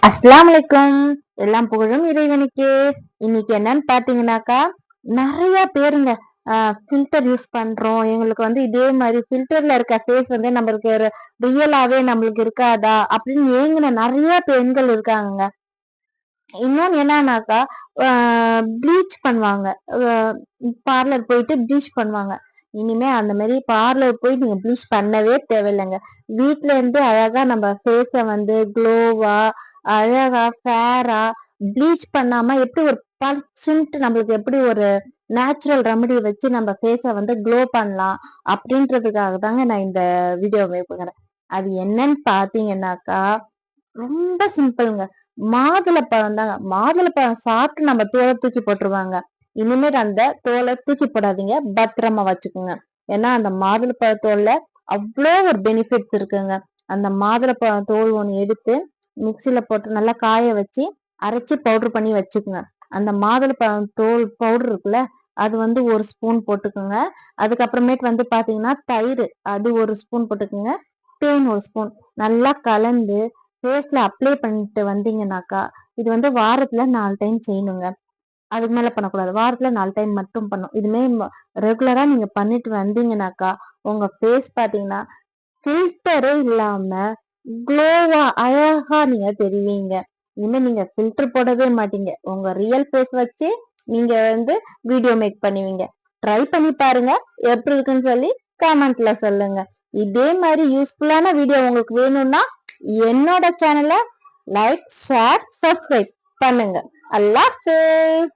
அஸ்ஸலாமு அலைக்கும். எல்லாம் புகழும் இறைவனுக்கே. இன்னைக்கு என்னன்னு பாத்தீங்கன்னாக்கா, நிறைய பேருங்க ஃபில்டர் யூஸ் பண்றோம். எங்களுக்கு இதே மாதிரி ஃபில்டர்ல இருக்க ஃபேஸ் நம்மளுக்கு ரியலாவே நம்மளுக்கு இருக்காதா அப்படின்னு ஏங்குன நிறைய பெண்கள் இருக்காங்க. இன்னொன்னு என்னன்னாக்கா, ப்ளீச் பண்ணுவாங்க. பார்லர் போயிட்டு ப்ளீச் பண்ணுவாங்க. இனிமே அந்த மாதிரி பார்லர் போய் நீங்க ப்ளீச் பண்ணவே தேவையில்லைங்க. வீட்ல இருந்து அழகா நம்ம ஃபேஸ க்ளோவா, அழகா, ஃபேரா ப்ளீச் பண்ணாம எப்படி ஒரு பளிச்சுன்ட்டு நம்மளுக்கு எப்படி ஒரு நேச்சுரல் ரெமடிய வச்சு நம்ம ஃபேஸ க்ளோ பண்ணலாம் அப்படின்றதுக்காக தாங்க நான் இந்த வீடியோ மேக் பண்றேன். அது என்னன்னு பாத்தீங்கன்னாக்கா, ரொம்ப சிம்பிள்ங்க. மாதுளப்பழம் தாங்க. மாதுளப்பழம் சாப்பிட்டு நம்ம தோலை தூக்கி போட்டுருவாங்க. இனிமேல் அந்த தோலை தூக்கி போடாதீங்க. பத்திரமா வச்சுக்கோங்க. ஏன்னா அந்த மாதுளப்பழ தோல்ல அவ்வளோ ஒரு பெனிஃபிட்ஸ் இருக்குங்க. அந்த மாதுளப்பழம் தோல் ஒண்ணு எடுத்து மிக்சியில போட்டு நல்லா காய வச்சு அரைச்சு பவுடர் பண்ணி வச்சுக்கோங்க. அந்த மாதுளப்பழம் தோல் பவுடர் இருக்குல்ல, அது ஒரு ஸ்பூன் போட்டுக்கோங்க. அதுக்கப்புறமேட்டு பாத்தீங்கன்னா தயிர் அது ஒரு ஸ்பூன் போட்டுக்கோங்க. தேன் ஒரு ஸ்பூன் நல்லா கலந்து ஃபேஸ்ல அப்ளை பண்ணிட்டு வந்தீங்கன்னாக்கா, இது வாரத்துல 4 டைம் செய்யணுங்க. அதுக்கு மேல பண்ணக்கூடாது. வாரத்துல 4 டைம் மட்டும் பண்ணும். இதுமே ரெகுலரா நீங்க பண்ணிட்டு வந்தீங்கன்னாக்கா, உங்க ஃபேஸ் பாத்தீங்கன்னா ஃபில்டரே இல்லாம க்ளோவா அழகா நீங்க தெரிவீங்க. இனிமே நீங்க ஃபில்டர் போடவே மாட்டீங்க. உங்க ரியல் ஃபேஸ் வச்சு நீங்க வீடியோ மேக் பண்ணுவீங்க. ட்ரை பண்ணி பாருங்க. எப்படி இருக்குன்னு சொல்லி கமெண்ட்ல சொல்லுங்க. இதே மாதிரி யூஸ்ஃபுல்லான வீடியோ உங்களுக்கு வேணும்னா என்னோட சேனலை லைக், ஷேர், சப்ஸ்கிரைப் பண்ணுங்க. அல்லாஹ் ஹாஃபிஸ்.